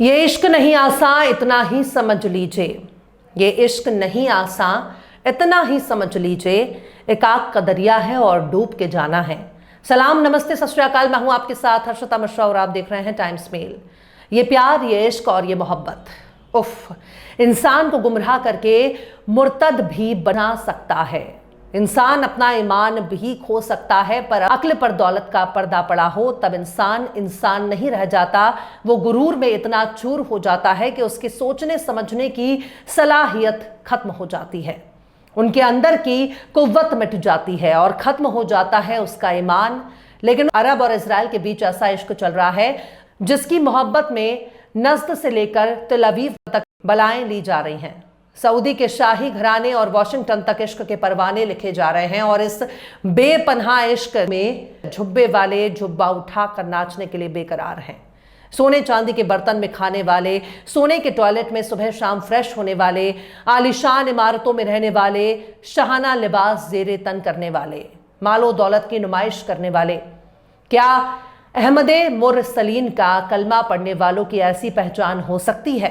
ये इश्क नहीं आसान इतना ही समझ लीजिए, ये इश्क नहीं आसान इतना ही समझ लीजिए, एक आग का दरिया है और डूब के जाना है। सलाम, नमस्ते, सत श्री अकाल। मैं हूं आपके साथ हर्षिता मिश्रा और आप देख रहे हैं टाइम्स मेल। ये प्यार, ये इश्क और ये मोहब्बत, उफ, इंसान को गुमराह करके मुर्तद भी बना सकता है। इंसान अपना ईमान भी खो सकता है, पर अक्ल पर दौलत का पर्दा पड़ा हो तब इंसान इंसान नहीं रह जाता। वो गुरूर में इतना चूर हो जाता है कि उसके सोचने समझने की सलाहियत खत्म हो जाती है, उनके अंदर की कुव्वत मिट जाती है और खत्म हो जाता है उसका ईमान। लेकिन अरब और इजराइल के बीच ऐसा इश्क चल रहा है जिसकी मोहब्बत में नज़्द से लेकर तेल अवीव तक बलाएं ली जा रही हैं। सऊदी के शाही घराने और वॉशिंगटन तक इश्क के परवाने लिखे जा रहे हैं और इस बेपनाह इश्क में झुब्बे वाले झुब्बा उठा कर नाचने के लिए बेकरार हैं। सोने चांदी के बर्तन में खाने वाले, सोने के टॉयलेट में सुबह शाम फ्रेश होने वाले, आलीशान इमारतों में रहने वाले, शहाना लिबास जेरे तन करने वाले, मालो दौलत की नुमाइश करने वाले। क्या अहमदे मुरसलीन का कलमा पढ़ने वालों की ऐसी पहचान हो सकती है?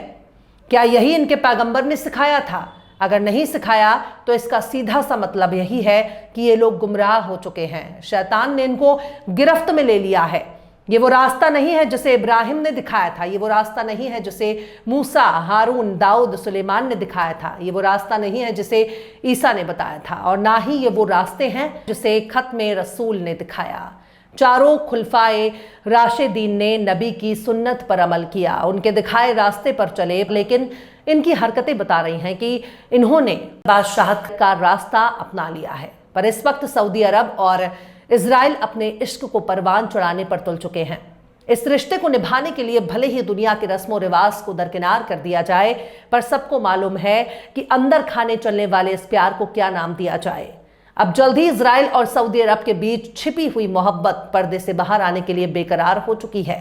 क्या यही इनके पैगंबर ने सिखाया था? अगर नहीं सिखाया तो इसका सीधा सा मतलब यही है कि ये लोग गुमराह हो चुके हैं। शैतान ने इनको गिरफ्त में ले लिया है। ये वो रास्ता नहीं है जिसे इब्राहिम ने दिखाया था, ये वो रास्ता नहीं है जिसे मूसा, हारून, दाऊद, सुलेमान ने दिखाया था, ये वो रास्ता नहीं है जिसे ईसा ने बताया था, और ना ही ये वो रास्ते हैं जिसे खत्मे रसूल ने दिखाया। चारों खुलफाए राशिदीन ने नबी की सुन्नत पर अमल किया, उनके दिखाए रास्ते पर चले, लेकिन इनकी हरकतें बता रही हैं कि इन्होंने बादशाहत का रास्ता अपना लिया है। पर इस वक्त सऊदी अरब और इजराइल अपने इश्क को परवान चढ़ाने पर तुल चुके हैं। इस रिश्ते को निभाने के लिए भले ही दुनिया के रस्मों रिवाज को दरकिनार कर दिया जाए, पर सबको मालूम है कि अंदर खाने चलने वाले इस प्यार को क्या नाम दिया जाए। अब जल्द ही इजराइल और सऊदी अरब के बीच छिपी हुई मोहब्बत पर्दे से बाहर आने के लिए बेकरार हो चुकी है।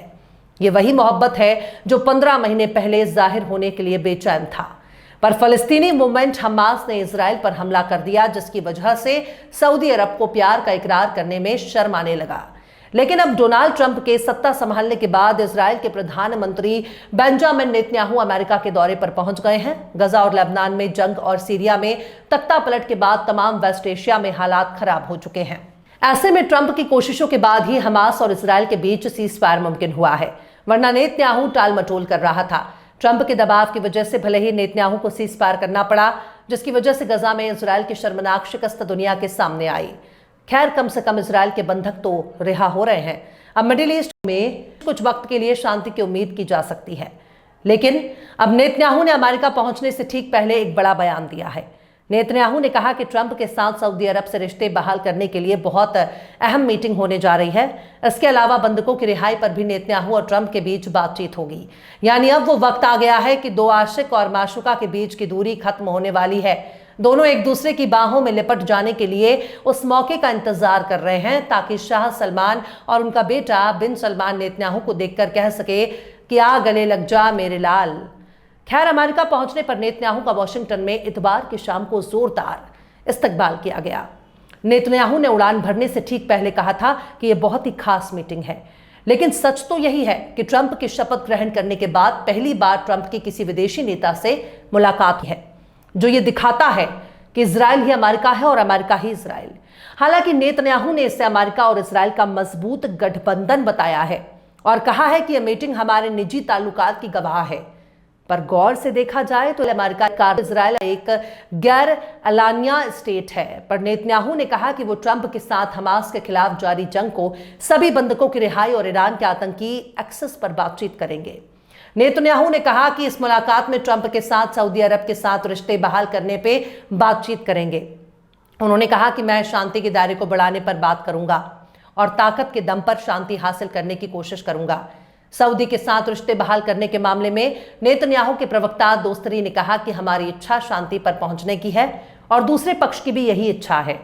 ये वही मोहब्बत है जो 15 महीने पहले जाहिर होने के लिए बेचैन था, पर फलस्तीनी मूवमेंट हमास ने इजराइल पर हमला कर दिया, जिसकी वजह से सऊदी अरब को प्यार का इकरार करने में शर्म आने लगा। लेकिन अब डोनाल्ड ट्रंप के सत्ता संभालने के बाद इजराइल के प्रधानमंत्री बेंजामिन नेतन्याहू अमेरिका के दौरे पर पहुंच गए हैं। गजा और लेबनान में जंग और सीरिया में तख्ता पलट के बाद तमाम वेस्ट एशिया में हालात खराब हो चुके हैं। ऐसे में ट्रंप की कोशिशों के बाद ही हमास और इजराइल के बीच सीज फायर मुमकिन हुआ है, वरना नेतन्याहू टाल मटोल कर रहा था। ट्रंप के दबाव की वजह से भले ही नेतन्याहू को सीज फायर करना पड़ा, जिसकी वजह से गजा में इजराइल की शर्मनाक शिकस्त दुनिया के सामने आई। खैर, कम से कम इजराइल के बंधक तो रिहा हो रहे हैं। अब मिडिल ईस्ट में कुछ वक्त के लिए शांति की उम्मीद की जा सकती है। लेकिन अब नेतन्याहू ने अमेरिका पहुंचने से ठीक पहले एक बड़ा बयान दिया है। नेतन्याहू ने कहा कि ट्रंप के साथ सऊदी अरब से रिश्ते बहाल करने के लिए बहुत अहम मीटिंग होने जा रही है। इसके अलावा बंधकों की रिहाई पर भी नेतन्याहू और ट्रंप के बीच बातचीत होगी। यानी अब वो वक्त आ गया है कि दो आशिक और माशुका के बीच की दूरी खत्म होने वाली है। दोनों एक दूसरे की बाहों में लिपट जाने के लिए उस मौके का इंतजार कर रहे हैं, ताकि शाह सलमान और उनका बेटा बिन सलमान नेतन्याहू को देखकर कह सके कि आ गले लग जा मेरे लाल। खैर, अमेरिका पहुंचने पर नेतन्याहू का वॉशिंगटन में इतवार की शाम को जोरदार इस्तकबाल किया गया। नेतन्याहू ने उड़ान भरने से ठीक पहले कहा था कि यह बहुत ही खास मीटिंग है। लेकिन सच तो यही है कि ट्रंप की शपथ ग्रहण करने के बाद पहली बार ट्रंप की किसी विदेशी नेता से मुलाकात है, जो ये दिखाता है कि इजराइल ही अमेरिका है और अमेरिका ही इजराइल। हालांकि नेतन्याहू ने इसे अमेरिका और इजराइल का मजबूत गठबंधन बताया है और कहा है कि यह मीटिंग हमारे निजी ताल्लुकात की गवाह है। पर गौर से देखा जाए तो अमेरिका का इजराइल एक गैर एलानिया स्टेट है। पर नेतन्याहू ने कहा कि वो ट्रंप के साथ हमास के खिलाफ जारी जंग को, सभी बंधकों की रिहाई और ईरान के आतंकी एक्सेस पर बातचीत करेंगे। नेतन्याहू ने कहा कि इस मुलाकात में ट्रंप के साथ सऊदी अरब के साथ रिश्ते बहाल करने पे बातचीत करेंगे। उन्होंने कहा कि मैं शांति के दायरे को बढ़ाने पर बात करूंगा और ताकत के दम पर शांति हासिल करने की कोशिश करूंगा। सऊदी के साथ रिश्ते बहाल करने के मामले में नेतन्याहू के प्रवक्ता दोस्तरी ने कहा कि हमारी इच्छा शांति पर पहुंचने की है और दूसरे पक्ष की भी यही इच्छा है।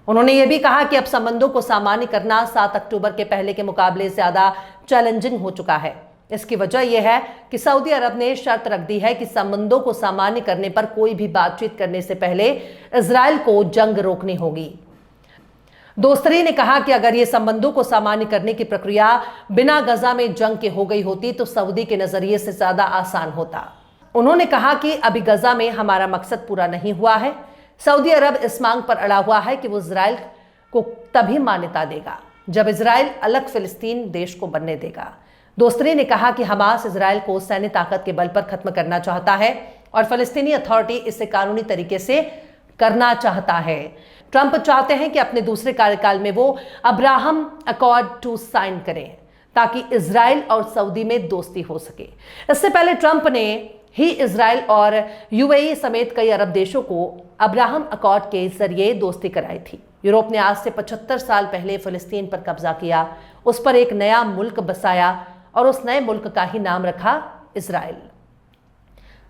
उन्होंने यह भी कहा कि अब संबंधों को सामान्य करना 7 अक्टूबर के पहले के मुकाबले ज्यादा चैलेंजिंग हो चुका है। इसकी वजह यह है कि सऊदी अरब ने शर्त रख दी है कि संबंधों को सामान्य करने पर कोई भी बातचीत करने से पहले इजराइल को जंग रोकनी होगी। दोस्तरी ने कहा कि अगर ये संबंधों को सामान्य करने की प्रक्रिया बिना गजा में जंग के हो गई होती तो सऊदी के नजरिए से ज्यादा आसान होता। उन्होंने कहा कि अभी गजा में हमारा मकसद पूरा नहीं हुआ है। सऊदी अरब इस मांग पर अड़ा हुआ है कि वो इजराइल को तभी मान्यता देगा जब इजराइल अलग फिलिस्तीन देश को बनने देगा। दोस्तरी ने कहा कि हमास इजराइल को सैन्य ताकत के बल पर खत्म करना चाहता है और फिलिस्तीनी अथॉरिटी इसे कानूनी तरीके से करना चाहता है। ट्रंप चाहते हैं कि अपने दूसरे कार्यकाल में वो अब्राहम अकॉर्ड 2 साइन करें ताकि इजराइल और सऊदी में दोस्ती हो सके। इससे पहले ट्रंप ने ही इजराइल और यूएई समेत कई अरब देशों को अब्राहम अकॉर्ड के जरिए दोस्ती कराई थी। यूरोप ने आज से 75 साल पहले फिलिस्तीन पर कब्जा किया, उस पर एक नया मुल्क बसाया और उस नए मुल्क का ही नाम रखा इजराइल।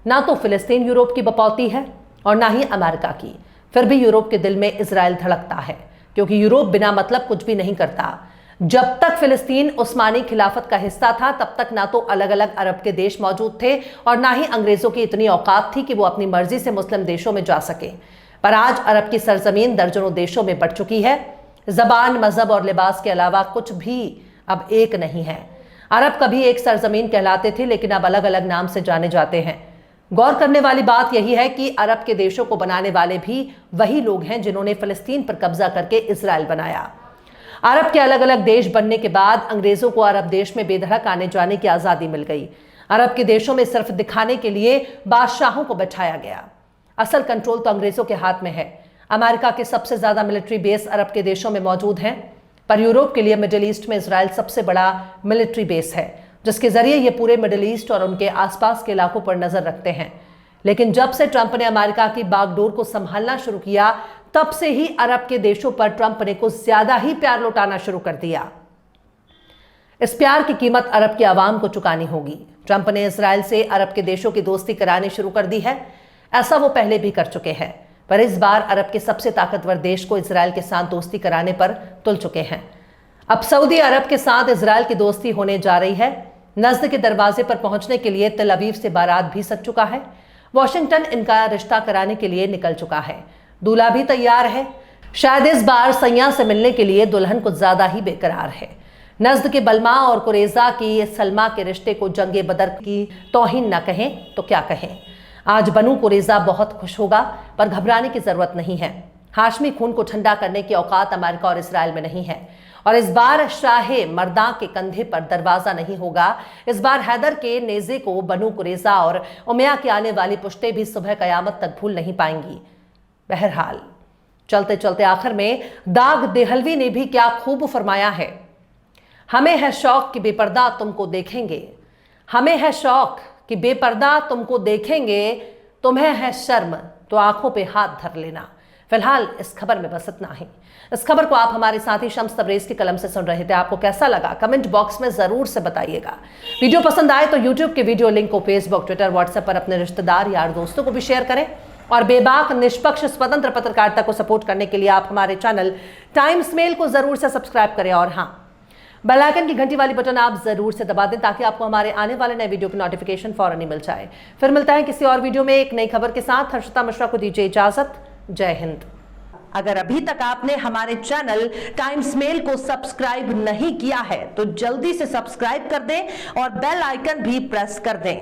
ना तो फिलिस्तीन यूरोप की बपौती है और ना ही अमेरिका की, फिर भी यूरोप के दिल में इजराइल धड़कता है क्योंकि यूरोप बिना मतलब कुछ भी नहीं करता। जब तक फिलिस्तीन उस्मानी खिलाफत का हिस्सा था तब तक ना तो अलग अलग अरब के देश मौजूद थे और ना ही अंग्रेजों की इतनी औकात थी कि वो अपनी मर्जी से मुस्लिम देशों में जा सके। पर आज अरब की सरजमीन दर्जनों देशों में बढ़ चुकी है। जबान, मजहब और लिबास के अलावा कुछ भी अब एक नहीं है। अरब कभी एक सरजमीन कहलाते थे लेकिन अब अलग अलग नाम से जाने जाते हैं। गौर करने वाली बात यही है कि अरब के देशों को बनाने वाले भी वही लोग हैं जिन्होंने फिलिस्तीन पर कब्जा करके इजराइल बनाया। अरब के अलग अलग देश बनने के बाद अंग्रेजों को अरब देश में बेधड़क आने जाने की आज़ादी मिल गई। अरब के देशों में सिर्फ दिखाने के लिए बादशाहों को बैठाया गया। असल कंट्रोल तो अंग्रेजों के हाथ में है। अमेरिका के सबसे ज्यादा मिलिट्री बेस अरब के देशों में मौजूद हैं, पर यूरोप के लिए मिडिल ईस्ट में इजराइल सबसे बड़ा मिलिट्री बेस है जिसके जरिए ये पूरे मिडिल ईस्ट और उनके आसपास के इलाकों पर नजर रखते हैं। लेकिन जब से ट्रंप ने अमेरिका की बागडोर को संभालना शुरू किया तब से ही अरब के देशों पर ट्रंप ने कुछ ज्यादा ही प्यार लौटाना शुरू कर दिया। इस प्यार की कीमत अरब की आवाम को चुकानी होगी। ट्रंप ने इजराइल से अरब के देशों की दोस्ती करानी शुरू कर दी है। ऐसा वो पहले भी कर चुके हैं, पर इस बार अरब के सबसे ताकतवर देश को इजराइल के साथ दोस्ती कराने पर तुल चुके हैं। अब सऊदी अरब के साथ इजराइल की दोस्ती होने जा रही है। नजद के दरवाजे पर पहुंचने के लिए तेल अवीव से बारात भी सज चुका है। वॉशिंगटन इनका रिश्ता कराने के लिए निकल चुका है। दूल्हा भी तैयार है। शायद इस बार सैया से मिलने के लिए दुल्हन कुछ ज्यादा ही बेकरार है। नजद के बलमा और कुरेजा की सलमा के रिश्ते को जंगे बदर की तौहीन न कहें तो क्या कहें। आज बनू कुरेजा बहुत खुश होगा, पर घबराने की जरूरत नहीं है। हाशमी खून को ठंडा करने की औकात अमेरिका और इजराइल में नहीं है और इस बार शाहे मर्दा के कंधे पर दरवाजा नहीं होगा। इस बार हैदर के नेजे को बनू कुरेजा और उमैया की आने वाली पुश्ते भी सुबह कयामत तक भूल नहीं पाएंगी। बहरहाल चलते चलते आखिर में दाग देहलवी ने भी क्या खूब फरमाया है। हमें है शौक कि बेपर्दा तुमको देखेंगे, हमें है शौक कि बेपर्दा तुमको देखेंगे, तुम्हें है शर्म तो आंखों पे हाथ धर लेना। फिलहाल इस खबर में बस इतना ही। इस खबर को आप हमारे साथी शम्स तबरेज की कलम से सुन रहे थे। आपको कैसा लगा कमेंट बॉक्स में जरूर से बताइएगा। वीडियो पसंद आए तो यूट्यूब के वीडियो लिंक को फेसबुक, ट्विटर, व्हाट्सएप पर अपने रिश्तेदार, यार, दोस्तों को भी शेयर करें और बेबाक, निष्पक्ष, स्वतंत्र पत्रकारिता को सपोर्ट करने के लिए आप हमारे चैनल टाइम्स मेल को जरूर से सब्सक्राइब करें और हाँ, बेल आइकन की घंटी वाली बटन आप जरूर से दबा दें ताकि आपको हमारे आने वाले नए वीडियो की नोटिफिकेशन फौरन ही मिल जाए। फिर मिलता है किसी और वीडियो में एक नई खबर के साथ। हर्षिता मिश्रा को दीजिए इजाजत। जय हिंद। अगर अभी तक आपने हमारे चैनल टाइम्स मेल को सब्सक्राइब नहीं किया है तो जल्दी से सब्सक्राइब कर दें और बेल आइकन भी प्रेस कर दें।